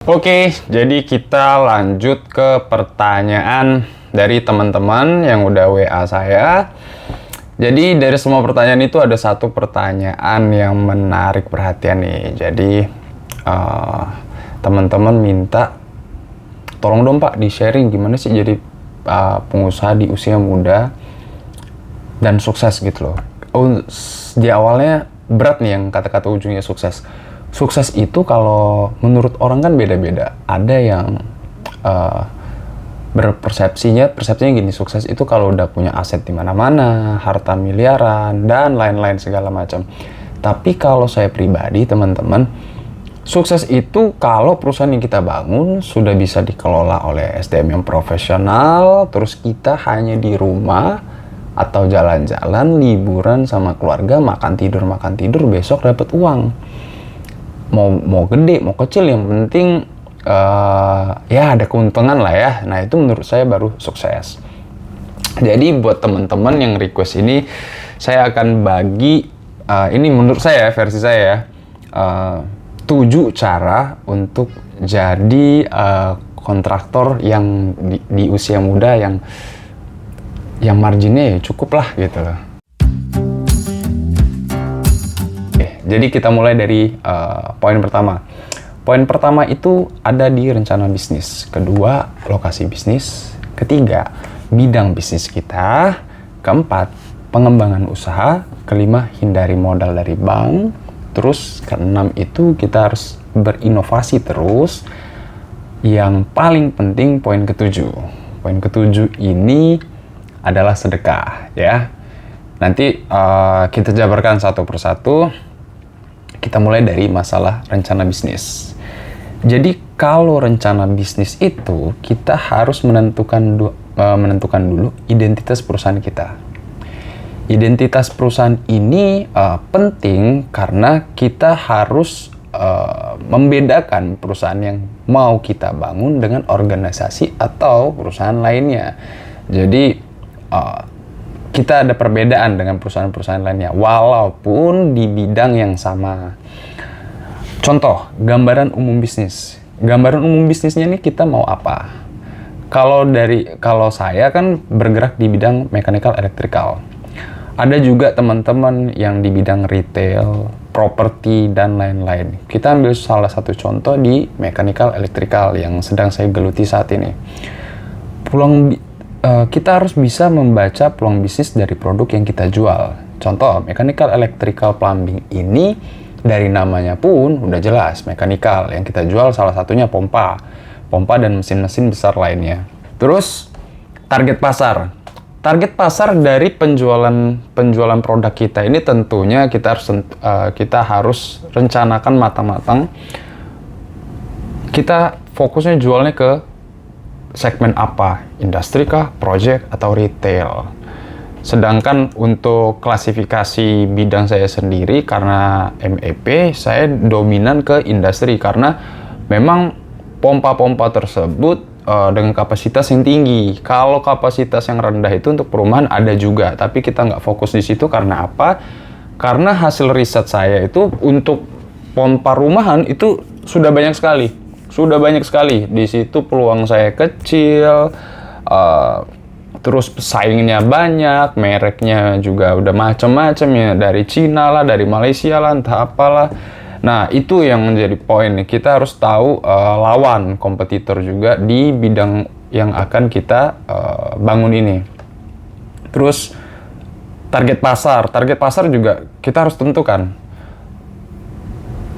Oke, jadi kita lanjut ke pertanyaan dari teman-teman yang udah WA saya. Jadi dari semua pertanyaan itu ada satu pertanyaan yang menarik perhatian nih. Jadi teman-teman minta, tolong dong Pak di-sharing gimana sih jadi pengusaha di usia muda dan sukses gitu loh. Di awalnya berat nih yang kata-kata ujungnya sukses. Sukses itu kalau menurut orang kan beda-beda. Ada yang persepsinya gini, sukses itu kalau udah punya aset di mana-mana, harta miliaran, dan lain-lain segala macam. Tapi kalau saya pribadi, teman-teman, sukses itu kalau perusahaan yang kita bangun sudah bisa dikelola oleh SDM yang profesional, terus kita hanya di rumah atau jalan-jalan, liburan sama keluarga, makan tidur, besok dapat uang. Mau gede, mau kecil, yang penting ya ada keuntungan lah ya. Nah itu menurut saya baru sukses. Jadi buat teman-teman yang request ini, saya akan bagi ini menurut saya versi saya 7 cara untuk jadi kontraktor yang di usia muda yang marginnya ya cukup lah gitu loh. Jadi kita mulai dari poin pertama. Poin pertama itu ada di rencana bisnis. Kedua, lokasi bisnis. Ketiga, bidang bisnis kita. Keempat, pengembangan usaha. Kelima, hindari modal dari bank. Terus keenam itu kita harus berinovasi terus. Yang paling penting poin ketujuh. Poin ketujuh ini adalah sedekah ya. Nanti kita jabarkan satu persatu. Kita mulai dari masalah rencana bisnis. Jadi kalau rencana bisnis itu kita harus menentukan dulu identitas perusahaan kita. Identitas perusahaan ini penting karena kita harus membedakan perusahaan yang mau kita bangun dengan organisasi atau perusahaan lainnya. Jadi kita ada perbedaan dengan perusahaan-perusahaan lainnya, walaupun di bidang yang sama. Contoh, gambaran umum bisnis. Gambaran umum bisnisnya ini kita mau apa? Kalau saya kan bergerak di bidang mechanical electrical. Ada juga teman-teman yang di bidang retail, properti, dan lain-lain. Kita ambil salah satu contoh di mechanical electrical yang sedang saya geluti saat ini. Kita harus bisa membaca peluang bisnis dari produk yang kita jual. Contoh, mechanical electrical plumbing ini dari namanya pun udah jelas, mechanical. Yang kita jual salah satunya pompa dan mesin-mesin besar lainnya. Terus, target pasar. Target pasar dari penjualan produk kita ini tentunya kita harus rencanakan matang-matang. Kita fokusnya jualnya ke segmen apa? Industri kah, project, atau retail? Sedangkan untuk klasifikasi bidang saya sendiri, karena MEP, saya dominan ke industri karena memang pompa-pompa tersebut dengan kapasitas yang tinggi. Kalau kapasitas yang rendah itu untuk perumahan ada juga, tapi kita nggak fokus di situ karena apa? Karena hasil riset saya itu untuk pompa rumahan itu sudah banyak sekali. Di situ peluang saya kecil, terus pesaingnya banyak, mereknya juga udah macam-macam ya, dari Cina lah, dari Malaysia lah, entah apalah. Nah itu yang menjadi poin. Kita harus tahu lawan kompetitor juga di bidang yang akan kita bangun ini. Terus target pasar juga kita harus tentukan.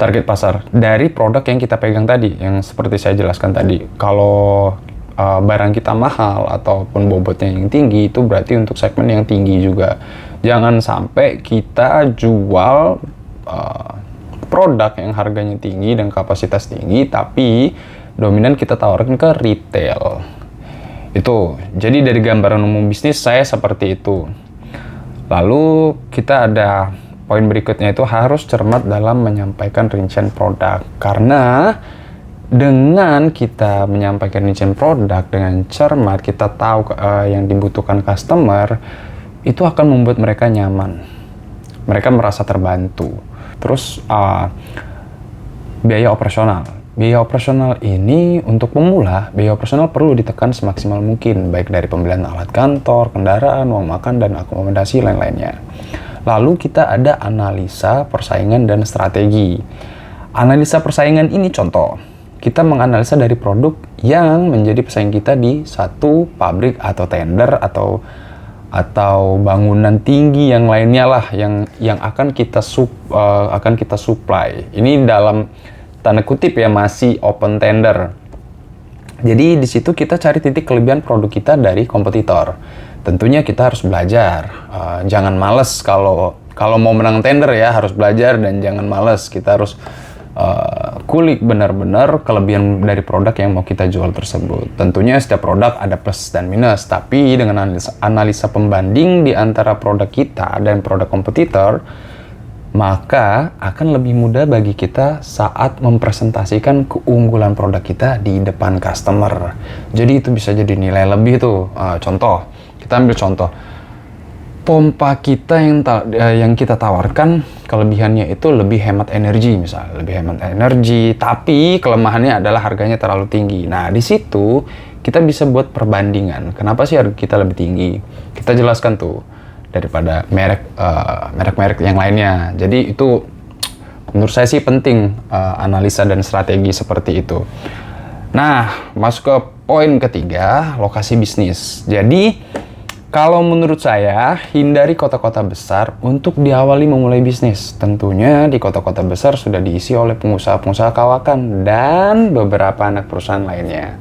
Target pasar dari produk yang kita pegang tadi, yang seperti saya jelaskan tadi. Kalau barang kita mahal ataupun bobotnya yang tinggi, itu berarti untuk segmen yang tinggi juga. Jangan sampai kita jual produk yang harganya tinggi dan kapasitas tinggi, tapi dominan kita tawarkan ke retail. Itu, jadi dari gambaran umum bisnis saya seperti itu. Lalu kita ada poin berikutnya, itu harus cermat dalam menyampaikan rincian produk. Karena dengan kita menyampaikan rincian produk dengan cermat, kita tahu yang dibutuhkan customer, itu akan membuat mereka nyaman. Mereka merasa terbantu. Terus biaya operasional. Biaya operasional ini untuk pemula, biaya operasional perlu ditekan semaksimal mungkin, baik dari pembelian alat kantor, kendaraan, uang makan, dan akomodasi lain-lainnya. Lalu kita ada analisa persaingan dan strategi. Analisa persaingan ini contoh, kita menganalisa dari produk yang menjadi pesaing kita di satu pabrik atau tender atau bangunan tinggi yang lainnya lah yang akan kita supply. Ini dalam tanda kutip ya, masih open tender. Jadi di situ kita cari titik kelebihan produk kita dari kompetitor. Tentunya kita harus belajar. Jangan males kalau mau menang tender ya, harus belajar dan jangan males. Kita harus kulik benar-benar kelebihan dari produk yang mau kita jual tersebut. Tentunya setiap produk ada plus dan minus, tapi dengan analisa pembanding di antara produk kita dan produk kompetitor, maka akan lebih mudah bagi kita saat mempresentasikan keunggulan produk kita di depan customer. Jadi itu bisa jadi nilai lebih tuh. Contoh, kita ambil contoh. Pompa kita yang kita tawarkan, kelebihannya itu lebih hemat energi, misalnya lebih hemat energi, tapi kelemahannya adalah harganya terlalu tinggi. Nah, di situ kita bisa buat perbandingan. Kenapa sih harga kita lebih tinggi? Kita jelaskan tuh daripada merek-merek yang lainnya. Jadi itu menurut saya sih penting, analisa dan strategi seperti itu. Nah, masuk ke poin ketiga, lokasi bisnis. Jadi kalau menurut saya, hindari kota-kota besar untuk diawali memulai bisnis. Tentunya di kota-kota besar sudah diisi oleh pengusaha-pengusaha kawakan dan beberapa anak perusahaan lainnya.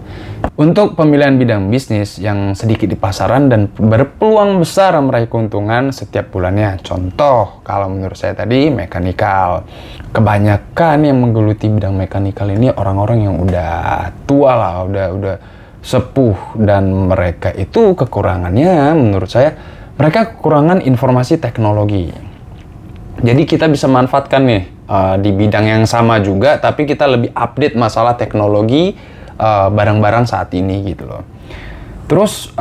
Untuk pemilihan bidang bisnis yang sedikit di pasaran dan berpeluang besar meraih keuntungan setiap bulannya. Contoh, kalau menurut saya tadi, mekanikal. Kebanyakan yang menggeluti bidang mekanikal ini orang-orang yang udah tua lah, udah sepuh, dan mereka itu kekurangannya menurut saya, mereka kekurangan informasi teknologi. Jadi kita bisa manfaatkan nih di bidang yang sama juga, tapi kita lebih update masalah teknologi barang-barang saat ini gitu loh. Terus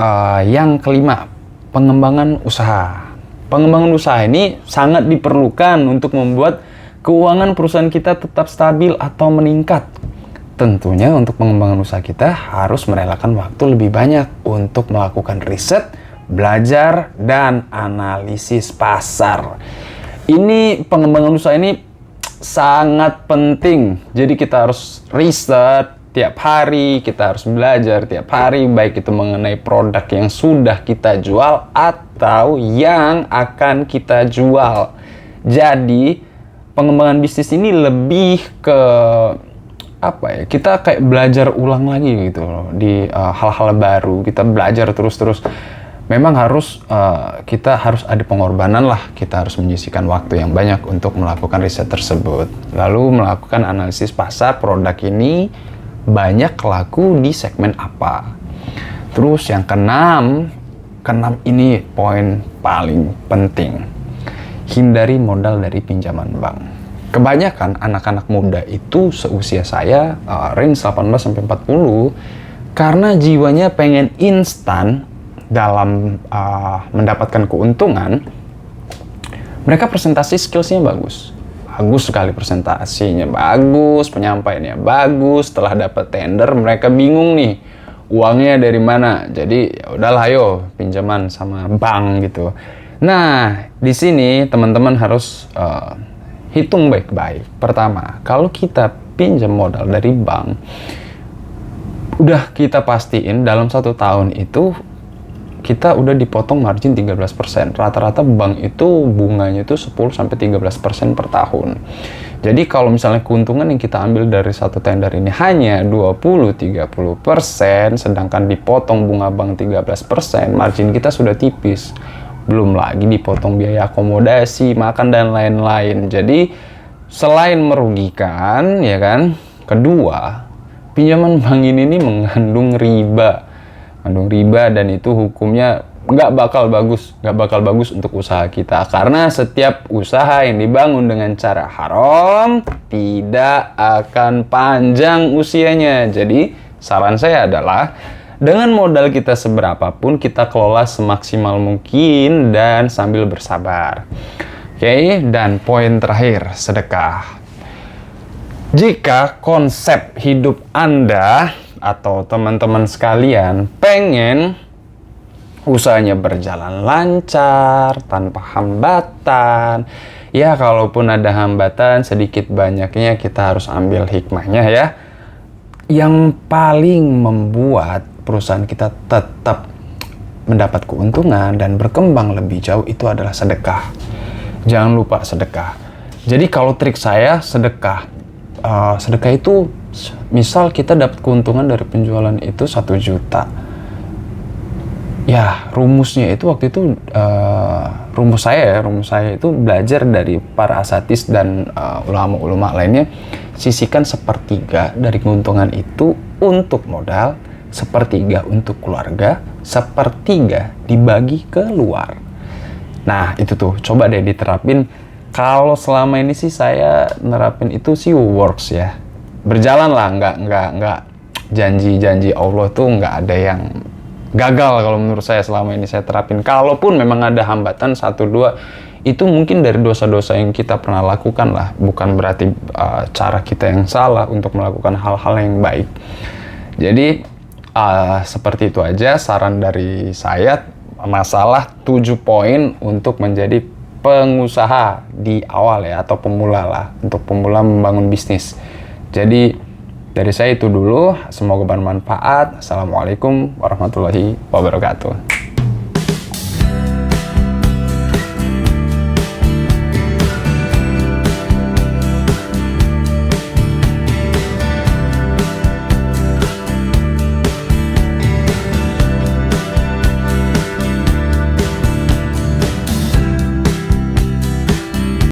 yang kelima, pengembangan usaha. Pengembangan usaha ini sangat diperlukan untuk membuat keuangan perusahaan kita tetap stabil atau meningkat. Tentunya untuk pengembangan usaha kita harus merelakan waktu lebih banyak untuk melakukan riset, belajar, dan analisis pasar. Ini pengembangan usaha ini sangat penting. Jadi kita harus riset tiap hari, kita harus belajar tiap hari, baik itu mengenai produk yang sudah kita jual atau yang akan kita jual. Jadi pengembangan bisnis ini lebih ke kita kayak belajar ulang lagi gitu loh, di hal-hal baru. Kita belajar terus-terus. Memang kita harus ada pengorbanan lah. Kita harus menyisihkan waktu yang banyak untuk melakukan riset tersebut. Lalu melakukan analisis pasar produk ini banyak laku di segmen apa. Terus yang keenam ini poin paling penting. Hindari modal dari pinjaman bank. Kebanyakan anak-anak muda itu seusia saya, range 18-40, karena jiwanya pengen instan dalam mendapatkan keuntungan, mereka presentasi skillsnya bagus. Bagus sekali presentasinya, bagus, penyampaiannya bagus. Setelah dapat tender, mereka bingung nih, uangnya dari mana. Jadi ya udahlah, ayo pinjaman sama bank gitu. Nah, di sini teman-teman harus hitung baik-baik. Pertama, kalau kita pinjam modal dari bank, udah kita pastiin dalam 1 tahun itu kita udah dipotong margin 13%. Rata-rata bank itu bunganya itu 10-13% per tahun. Jadi kalau misalnya keuntungan yang kita ambil dari satu tender ini hanya 20-30%, sedangkan dipotong bunga bank 13%, margin kita sudah tipis. Belum lagi dipotong biaya akomodasi, makan, dan lain-lain. Jadi selain merugikan, ya kan, kedua, pinjaman bank ini mengandung riba. Dan itu hukumnya nggak bakal bagus untuk usaha kita. Karena setiap usaha yang dibangun dengan cara haram tidak akan panjang usianya. Jadi saran saya adalah, dengan modal kita seberapapun, kita kelola semaksimal mungkin dan sambil bersabar. Oke, dan poin terakhir, sedekah. Jika konsep hidup Anda atau teman-teman sekalian pengen usahanya berjalan lancar, tanpa hambatan, ya kalaupun ada hambatan sedikit banyaknya kita harus ambil hikmahnya ya. Yang paling membuat perusahaan kita tetap mendapat keuntungan dan berkembang lebih jauh itu adalah sedekah. Jangan lupa sedekah. Jadi kalau trik saya sedekah. Sedekah itu misal kita dapat keuntungan dari penjualan itu 1 juta. Ya, rumusnya itu waktu itu rumus saya itu belajar dari para asatis dan ulama-ulama lainnya. Sisihkan 1/3 dari keuntungan itu untuk modal, 1/3 untuk keluarga, 1/3 dibagi keluar. Nah, itu tuh coba deh diterapin. Kalau selama ini sih saya nerapin itu sih works ya. Berjalan lah, nggak janji-janji Allah tuh nggak ada yang gagal kalau menurut saya selama ini saya terapin. Kalaupun memang ada hambatan 1-2, itu mungkin dari dosa-dosa yang kita pernah lakukan lah. Bukan berarti cara kita yang salah untuk melakukan hal-hal yang baik. Jadi seperti itu aja saran dari saya. Masalah 7 poin untuk menjadi pengusaha di awal ya, atau pemula lah, untuk pemula membangun bisnis. Jadi dari saya itu dulu, semoga bermanfaat. Assalamualaikum warahmatullahi wabarakatuh.